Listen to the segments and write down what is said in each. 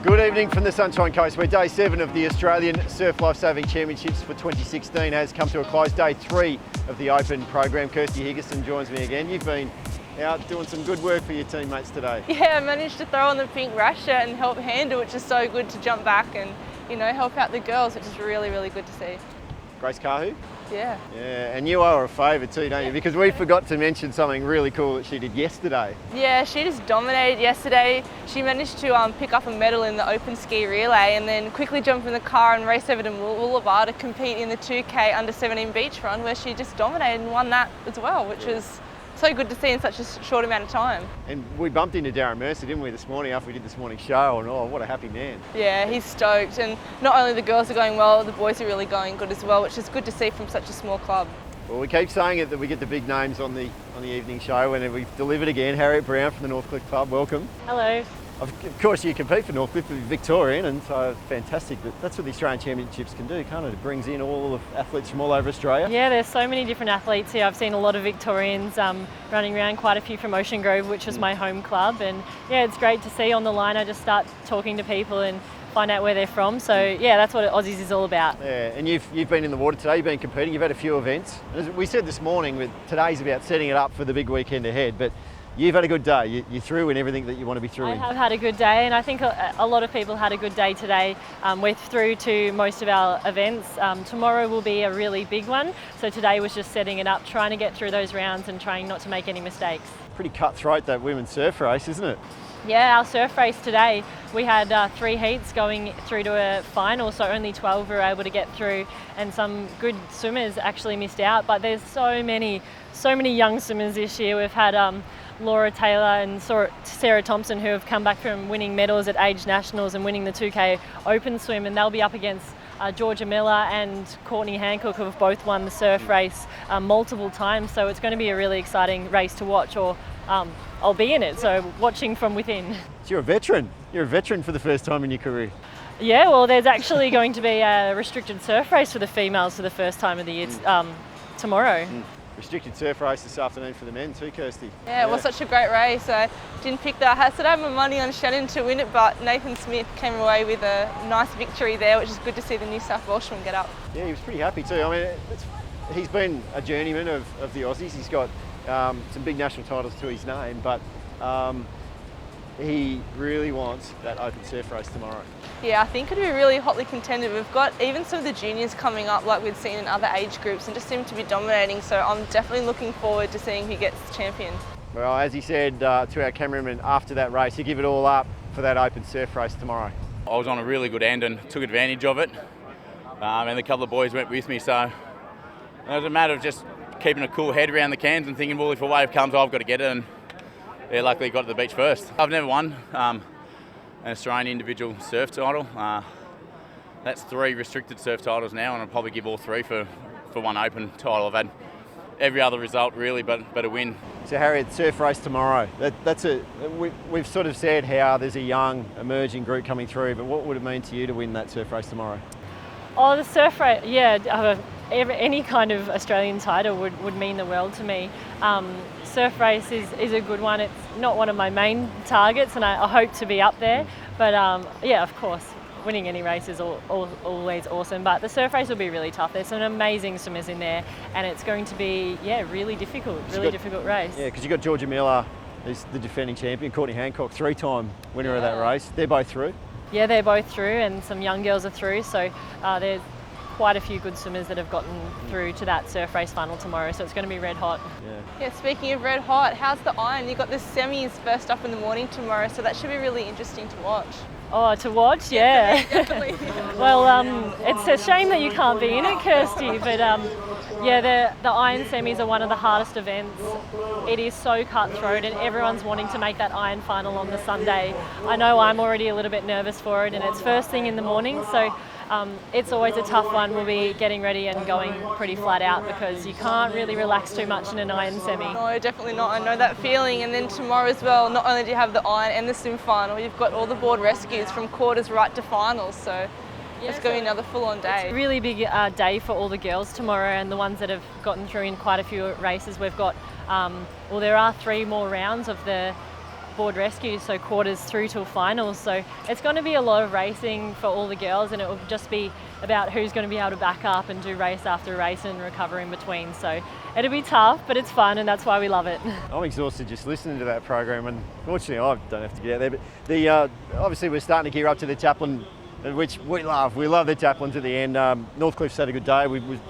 Good evening from the Sunshine Coast, where day 7 of the Australian Surf Lifesaving Championships for 2016 has come to a close. Day 3 of the Open program. Kirsty Higgison joins me again. You've been out doing some good work for your teammates today. Yeah, I managed to throw on the pink rash shirt and help handle, which is so good to jump back and, help out the girls, which is really, really good to see. Grace Kahu? Yeah. Yeah, and you owe her a favour too, don't you? Because we forgot to mention something really cool that she did yesterday. Yeah, she just dominated yesterday. She managed to pick up a medal in the open ski relay and then quickly jump in the car and race over to Woolabah to compete in the 2K under 17 beach run, where she just dominated and won that as well, which is so good to see in such a short amount of time. And we bumped into Darren Mercer, didn't we, this morning after we did this morning's show, and oh, what a happy man. Yeah, he's stoked, and not only the girls are going well, the boys are really going good as well, which is good to see from such a small club. Well, we keep saying it that we get the big names on the evening show, and we've delivered again. Harriet Brown from the Northcliffe Club, welcome. Hello. Of course, you compete for Northcliffe, you're Victorian, and so fantastic. But that's what the Australian Championships can do, can't it? It brings in all of athletes from all over Australia. Yeah, there's so many different athletes here. I've seen a lot of Victorians running around, quite a few from Ocean Grove, which is my home club. And yeah, it's great to see on the line. I just start talking to people and find out where they're from. So yeah, that's what Aussies is all about. Yeah, and you've been in the water today, you've been competing, you've had a few events. As we said this morning, today's about setting it up for the big weekend ahead, but you've had a good day. You're through in everything that you want to be through in. I have had a good day, and I think a lot of people had a good day today. We're through to most of our events. Tomorrow will be a really big one, so today was just setting it up, trying to get through those rounds and trying not to make any mistakes. Pretty cutthroat, that women's surf race, isn't it? Yeah, our surf race today, we had 3 heats going through to a final, so only 12 were able to get through, and some good swimmers actually missed out. But there's so many young swimmers this year. We've had Laura Taylor and Sarah Thompson, who have come back from winning medals at Age Nationals and winning the 2K Open Swim, and they'll be up against Georgia Miller and Courtney Hancock, who have both won the surf race multiple times. So it's going to be a really exciting race to watch, or I'll be in it, so watching from within. So you're a veteran. You're a veteran for the first time in your career. Yeah, well, there's actually going to be a restricted surf race for the females for the first time of the year tomorrow. Restricted surf race this afternoon for the men too, Kirsty. Yeah, it was such a great race. I didn't pick that. I had my money on Shannon to win it, but Nathan Smith came away with a nice victory there, which is good to see the New South Welshman get up. Yeah, he was pretty happy too. I mean, he's been a journeyman of the Aussies. He's got some big national titles to his name, but he really wants that open surf race tomorrow. Yeah, I think it'll be really hotly contended. We've got even some of the juniors coming up like we've seen in other age groups and just seem to be dominating, so I'm definitely looking forward to seeing who gets champion. Well, as he said to our cameraman after that race, he'll give it all up for that open surf race tomorrow. I was on a really good end and took advantage of it, and a couple of boys went with me, so it was a matter of just keeping a cool head around the cans and thinking, well, if a wave comes, I've got to get it, and yeah, luckily got to the beach first. I've never won an Australian individual surf title. That's 3 restricted surf titles now, and I'll probably give all 3 for one open title. I've had every other result really, but a win. So Harriet, surf race tomorrow. We've sort of said how there's a young emerging group coming through, but what would it mean to you to win that surf race tomorrow? Oh, the surf race, yeah, any kind of Australian title would mean the world to me. Surf race is a good one. It's not one of my main targets, and I hope to be up there. But yeah, of course, winning any race is always awesome. But the surf race will be really tough. There's some amazing swimmers in there, and it's going to be really difficult race. Yeah, because you've got Georgia Miller, who's the defending champion, Courtney Hancock, 3-time winner of that race. They're both through. Yeah, they're both through, and some young girls are through. So there's quite a few good swimmers that have gotten through to that surf race final tomorrow, so it's going to be red hot. Yeah, speaking of red hot, how's the iron? You've got the semis first up in the morning tomorrow, so that should be really interesting to watch. Oh, to watch? Yeah. Definitely. Well, it's a shame that you can't be in it, Kirsty, but yeah, the iron semis are one of the hardest events. It is so cutthroat, and everyone's wanting to make that iron final on the Sunday. I know I'm already a little bit nervous for it, and it's first thing in the morning, so it's always a tough one. We'll be getting ready and going pretty flat out because you can't really relax too much in an iron semi. No, definitely not. I know that feeling. And then tomorrow as well, not only do you have the iron and the swim final, you've got all the board rescues from quarters right to finals. So it's going to be another full-on day. It's a really big day for all the girls tomorrow, and the ones that have gotten through in quite a few races. We've got, there are 3 more rounds of the board rescues, so quarters through till finals. So it's going to be a lot of racing for all the girls, and it will just be about who's going to be able to back up and do race after race and recover in between. So it'll be tough, but it's fun, and that's why we love it. I'm exhausted just listening to that program, and fortunately I don't have to get out there. But obviously we're starting to gear up to the Taplin, which we love. We love the Taplins at the end. Northcliffe's had a good day.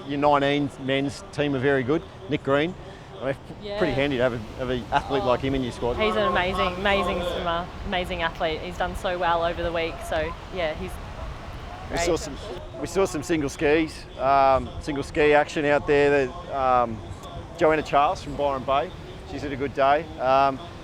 Your 19 men's team are very good. Nick Green. I mean, pretty handy to have an athlete like him in your squad. He's an amazing swimmer, amazing athlete. He's done so well over the week. So yeah, he's great. We saw some single ski action out there. Joanna Charles from Byron Bay. She's had a good day.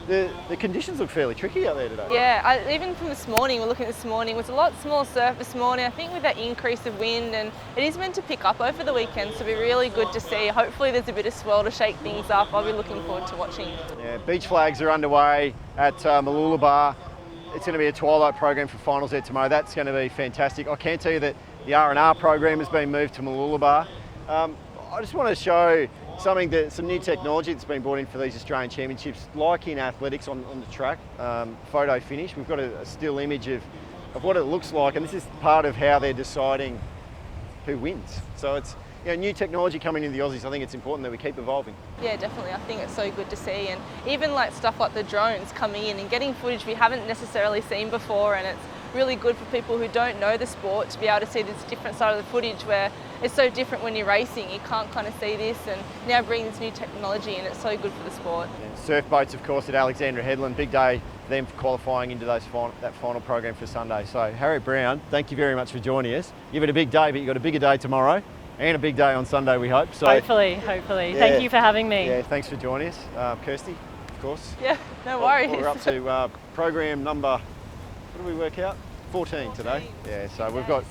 The conditions look fairly tricky out there today. Yeah, even from this morning, we're looking at this morning, it was a lot smaller surf this morning. I think with that increase of wind, and it is meant to pick up over the weekend, so it'll be really good to see. Hopefully there's a bit of swell to shake things up. I'll be looking forward to watching. Yeah, beach flags are underway at Mooloolaba. It's going to be a twilight program for finals there tomorrow. That's going to be fantastic. I can tell you that the R&R program has been moved to Mooloolaba. I just want to show some new technology that's been brought in for these Australian Championships, like in athletics on the track, photo finish. We've got a still image of what it looks like, and this is part of how they're deciding who wins. So it's new technology coming into the Aussies. I think it's important that we keep evolving. Yeah, definitely. I think it's so good to see, and even like stuff like the drones coming in and getting footage we haven't necessarily seen before, and it's really good for people who don't know the sport to be able to see this different side of the footage where it's so different when you're racing. You can't kind of see this, and now bringing this new technology, and it's so good for the sport. Yeah, surf boats, of course, at Alexandra Headland. Big day for them for qualifying into that final program for Sunday. So Harriet Brown, thank you very much for joining us. You've had a big day, but you've got a bigger day tomorrow and a big day on Sunday, we hope. So hopefully. Yeah, thank you for having me. Yeah, thanks for joining us. Kirsty, of course. Yeah, no worries. We're up to program number, what do we work out? 14 today. Yeah, so we've got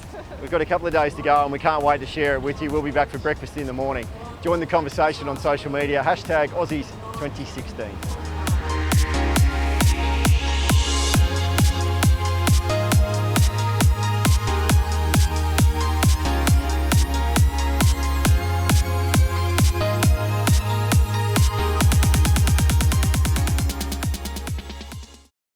a couple of days to go, and we can't wait to share it with you. We'll be back for breakfast in the morning. Join the conversation on social media, #Aussies2016.